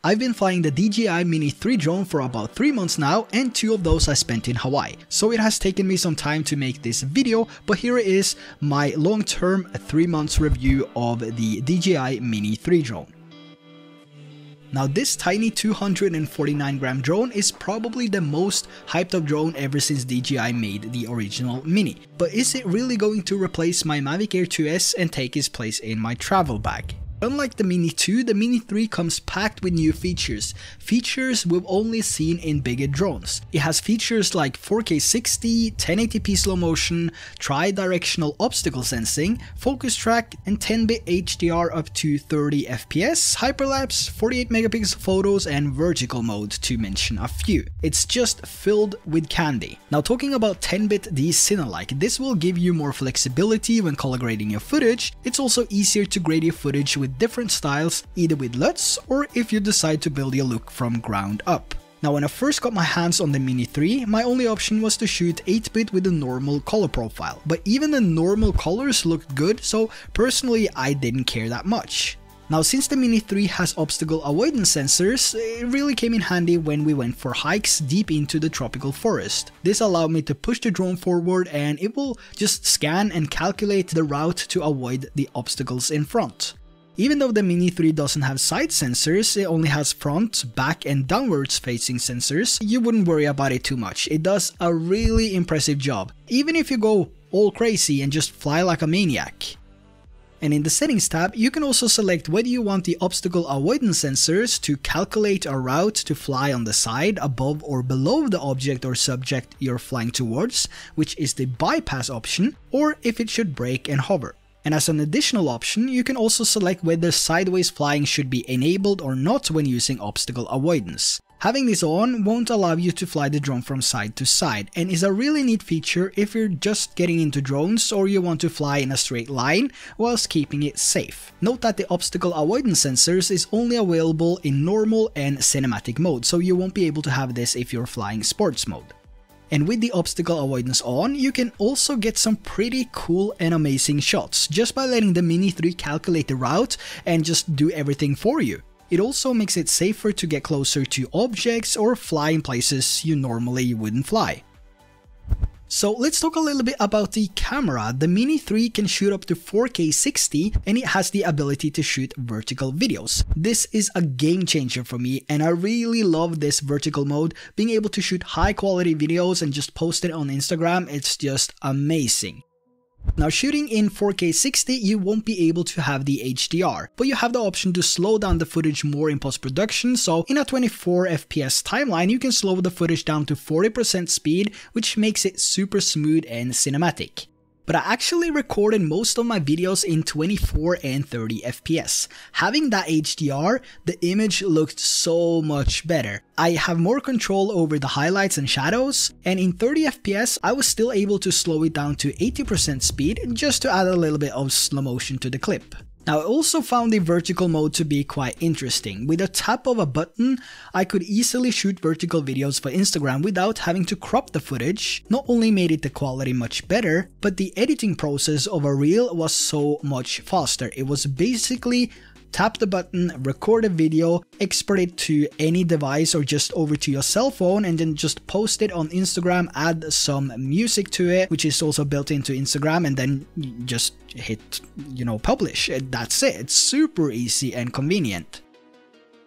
I've been flying the DJI Mini 3 drone for about 3 months now, and 2 of those I spent in Hawaii. So it has taken me some time to make this video, but here is my long-term 3 months review of the DJI Mini 3 drone. Now this tiny 249 gram drone is probably the most hyped up drone ever since DJI made the original Mini. But is it really going to replace my Mavic Air 2S and take its place in my travel bag? Unlike the Mini 2, the Mini 3 comes packed with new features we've only seen in bigger drones. It has features like 4K 60, 1080p slow motion, tri-directional obstacle sensing, focus track, and 10-bit HDR up to 30 FPS, hyperlapse, 48 megapixel photos, and vertical mode, to mention a few. It's just filled with candy. Now talking about 10-bit Cine-like, this will give you more flexibility when color grading your footage. It's also easier to grade your footage with different styles, either with LUTs or if you decide to build your look from ground up. Now when I first got my hands on the Mini 3, my only option was to shoot 8-bit with a normal color profile, but even the normal colors looked good, so personally I didn't care that much. Now since the Mini 3 has obstacle avoidance sensors, it really came in handy when we went for hikes deep into the tropical forest. This allowed me to push the drone forward and it will just scan and calculate the route to avoid the obstacles in front. Even though the Mini 3 doesn't have side sensors, it only has front, back, and downwards facing sensors, you wouldn't worry about it too much. It does a really impressive job, even if you go all crazy and just fly like a maniac. And in the settings tab, you can also select whether you want the obstacle avoidance sensors to calculate a route to fly on the side, above or below the object or subject you're flying towards, which is the bypass option, or if it should brake and hover. And as an additional option, you can also select whether sideways flying should be enabled or not when using obstacle avoidance. Having this on won't allow you to fly the drone from side to side, and is a really neat feature if you're just getting into drones or you want to fly in a straight line whilst keeping it safe. Note that the obstacle avoidance sensors is only available in normal and cinematic mode, so you won't be able to have this if you're flying sports mode. And with the obstacle avoidance on, you can also get some pretty cool and amazing shots just by letting the Mini 3 calculate the route and just do everything for you. It also makes it safer to get closer to objects or fly in places you normally wouldn't fly. So let's talk a little bit about the camera. The Mini 3 can shoot up to 4K 60 and it has the ability to shoot vertical videos. This is a game changer for me and I really love this vertical mode. Being able to shoot high quality videos and just post it on Instagram, it's just amazing. Now shooting in 4K 60, you won't be able to have the HDR, but you have the option to slow down the footage more in post-production, so in a 24 FPS timeline you can slow the footage down to 40% speed, which makes it super smooth and cinematic. But I actually recorded most of my videos in 24 and 30 FPS. Having that HDR, the image looked so much better. I have more control over the highlights and shadows, and in 30 FPS I was still able to slow it down to 80% speed just to add a little bit of slow motion to the clip. Now I also found the vertical mode to be quite interesting. With a tap of a button, I could easily shoot vertical videos for Instagram without having to crop the footage. Not only made it the quality much better, but the editing process of a reel was so much faster. It was basically tap the button, record a video, export it to any device or just over to your cell phone and then just post it on Instagram, add some music to it, which is also built into Instagram, and then just hit, publish. That's it. It's super easy and convenient.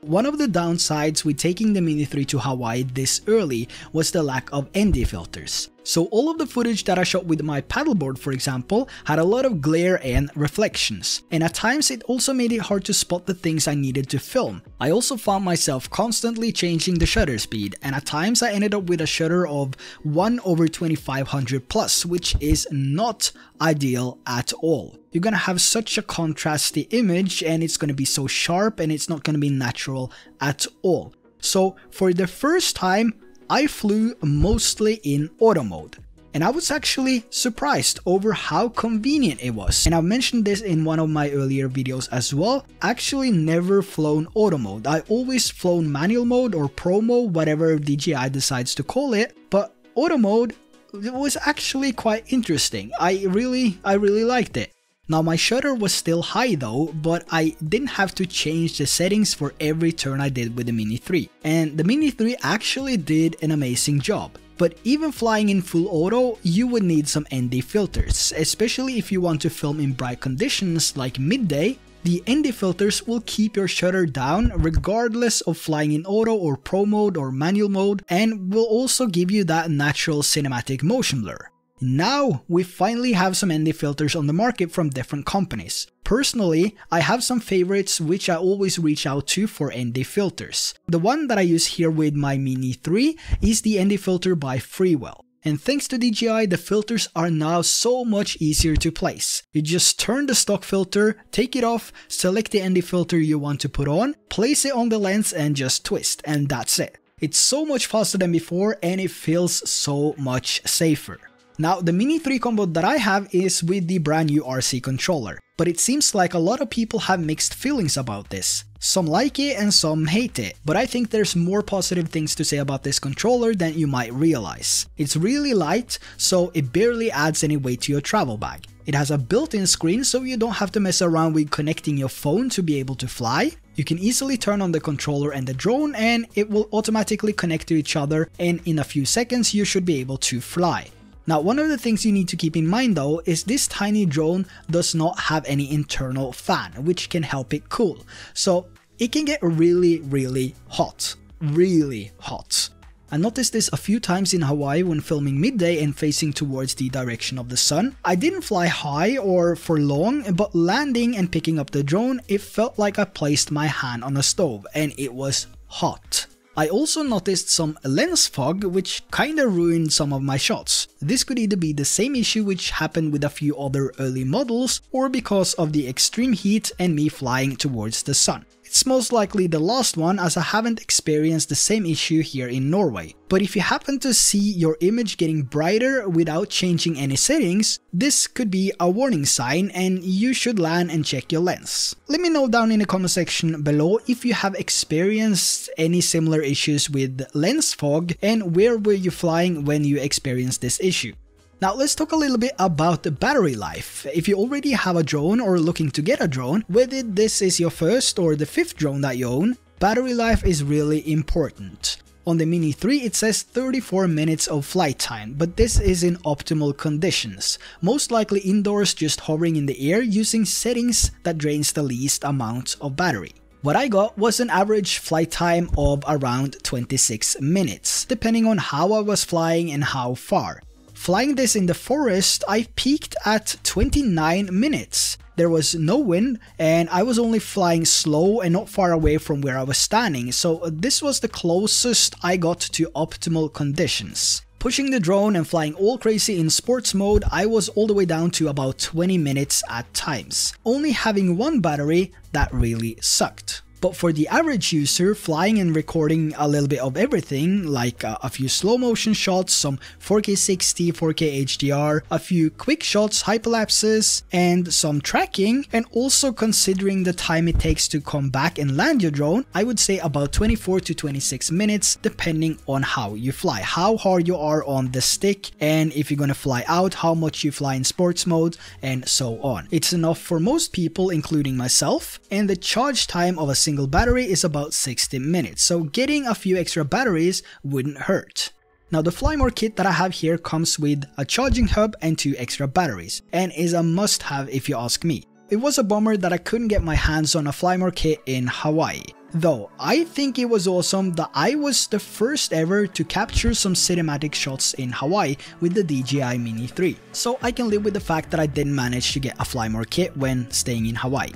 One of the downsides with taking the Mini 3 to Hawaii this early was the lack of ND filters. So all of the footage that I shot with my paddleboard, for example, had a lot of glare and reflections, and at times it also made it hard to spot the things I needed to film. I also found myself constantly changing the shutter speed, and at times I ended up with a shutter of 1/2500 plus, which is not ideal at all. You're gonna have such a contrasty image and it's gonna be so sharp and it's not gonna be natural at all. So for the first time, I flew mostly in auto mode, and I was actually surprised over how convenient it was. And I've mentioned this in one of my earlier videos as well. Actually never flown auto mode. I always flown manual mode or pro mode, whatever DJI decides to call it, but auto mode was actually quite interesting. I really liked it. Now my shutter was still high though, but I didn't have to change the settings for every turn I did with the Mini 3, and the Mini 3 actually did an amazing job. But even flying in full auto, you would need some ND filters, especially if you want to film in bright conditions like midday. The ND filters will keep your shutter down regardless of flying in auto or pro mode or manual mode, and will also give you that natural cinematic motion blur. Now we finally have some ND filters on the market from different companies. Personally, I have some favorites which I always reach out to for ND filters. The one that I use here with my Mini 3 is the ND filter by Freewell. And thanks to DJI, the filters are now so much easier to place. You just turn the stock filter, take it off, select the ND filter you want to put on, place it on the lens and just twist, and that's it. It's so much faster than before and it feels so much safer. Now the Mini 3 combo that I have is with the brand new RC controller, but it seems like a lot of people have mixed feelings about this. Some like it and some hate it, but I think there's more positive things to say about this controller than you might realize. It's really light, so it barely adds any weight to your travel bag. It has a built-in screen, so you don't have to mess around with connecting your phone to be able to fly. You can easily turn on the controller and the drone and it will automatically connect to each other, and in a few seconds you should be able to fly. Now, one of the things you need to keep in mind though is this tiny drone does not have any internal fan, which can help it cool. So it can get really hot. Really hot. I noticed this a few times in Hawaii when filming midday and facing towards the direction of the sun. I didn't fly high or for long, but landing and picking up the drone, it felt like I placed my hand on a stove and it was hot. I also noticed some lens fog, which kinda ruined some of my shots. This could either be the same issue which happened with a few other early models, or because of the extreme heat and me flying towards the sun. It's most likely the last one, as I haven't experienced the same issue here in Norway. But if you happen to see your image getting brighter without changing any settings, this could be a warning sign and you should land and check your lens. Let me know down in the comment section below if you have experienced any similar issues with lens fog, and where were you flying when you experienced this issue. Now let's talk a little bit about the battery life. If you already have a drone or looking to get a drone, whether this is your first or the 5th drone that you own, battery life is really important. On the Mini 3 it says 34 minutes of flight time, but this is in optimal conditions, most likely indoors just hovering in the air using settings that drains the least amount of battery. What I got was an average flight time of around 26 minutes, depending on how I was flying and how far. Flying this in the forest, I peaked at 29 minutes. There was no wind and I was only flying slow and not far away from where I was standing, so this was the closest I got to optimal conditions. Pushing the drone and flying all crazy in sports mode, I was all the way down to about 20 minutes at times. Only having one battery, that really sucked. But for the average user, flying and recording a little bit of everything, like a few slow motion shots, some 4K 60, 4K HDR, a few quick shots, hyperlapses, and some tracking, and also considering the time it takes to come back and land your drone, I would say about 24 to 26 minutes depending on how you fly, how hard you are on the stick, and if you're gonna fly out, how much you fly in sports mode, and so on. It's enough for most people, including myself, and the charge time of a single battery is about 60 minutes, so getting a few extra batteries wouldn't hurt. Now the Flymore kit that I have here comes with a charging hub and 2 extra batteries, and is a must-have if you ask me. It was a bummer that I couldn't get my hands on a Flymore kit in Hawaii, though I think it was awesome that I was the first ever to capture some cinematic shots in Hawaii with the DJI Mini 3, so I can live with the fact that I didn't manage to get a Flymore kit when staying in Hawaii.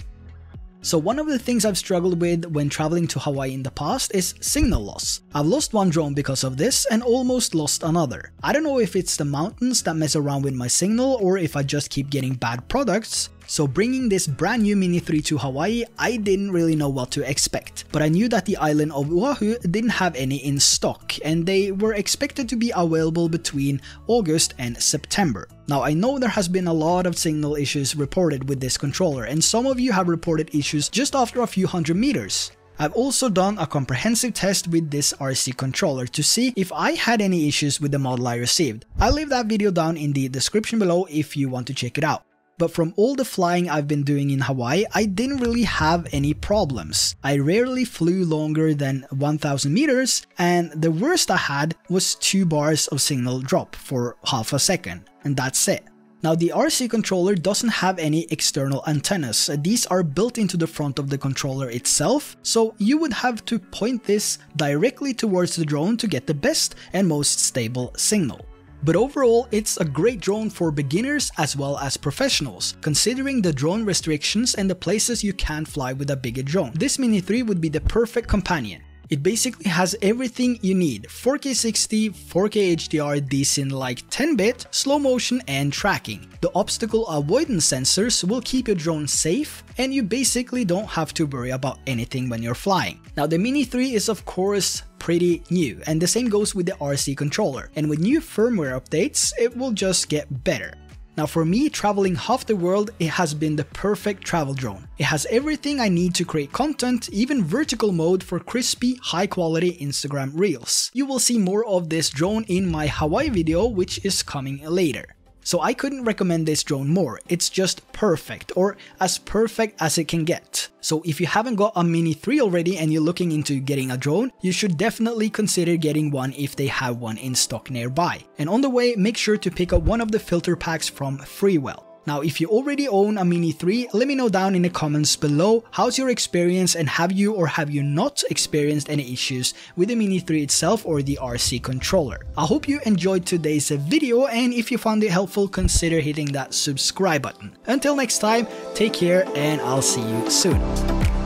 So one of the things I've struggled with when traveling to Hawaii in the past is signal loss. I've lost one drone because of this and almost lost another. I don't know if it's the mountains that mess around with my signal or if I just keep getting bad products. So bringing this brand new Mini 3 to Hawaii, I didn't really know what to expect. But I knew that the island of Oahu didn't have any in stock and they were expected to be available between August and September. Now I know there has been a lot of signal issues reported with this controller, and some of you have reported issues just after a few hundred meters. I've also done a comprehensive test with this RC controller to see if I had any issues with the model I received. I'll leave that video down in the description below if you want to check it out. but from all the flying I've been doing in Hawaii, I didn't really have any problems. I rarely flew longer than 1000 meters, and the worst I had was 2 bars of signal drop for half a second, and that's it. Now the RC controller doesn't have any external antennas, these are built into the front of the controller itself, so you would have to point this directly towards the drone to get the best and most stable signal. But overall, it's a great drone for beginners as well as professionals, considering the drone restrictions and the places you can't fly with a bigger drone. This Mini 3 would be the perfect companion. It basically has everything you need: 4K 60, 4K HDR, decent like 10-bit, slow motion and tracking. The obstacle avoidance sensors will keep your drone safe, and you basically don't have to worry about anything when you're flying. Now the Mini 3 is of course pretty new, and the same goes with the RC controller, and with new firmware updates it will just get better. Now for me, traveling half the world, it has been the perfect travel drone. It has everything I need to create content, even vertical mode for crispy, high quality Instagram reels. You will see more of this drone in my Hawaii video, which is coming later. So I couldn't recommend this drone more, it's just perfect, or as perfect as it can get. So if you haven't got a Mini 3 already and you're looking into getting a drone, you should definitely consider getting one if they have one in stock nearby. And on the way, make sure to pick up one of the filter packs from Freewell. Now if you already own a Mini 3, let me know down in the comments below how's your experience, and have you or have you not experienced any issues with the Mini 3 itself or the RC controller. I hope you enjoyed today's video, and if you found it helpful, consider hitting that subscribe button. Until next time, take care and I'll see you soon.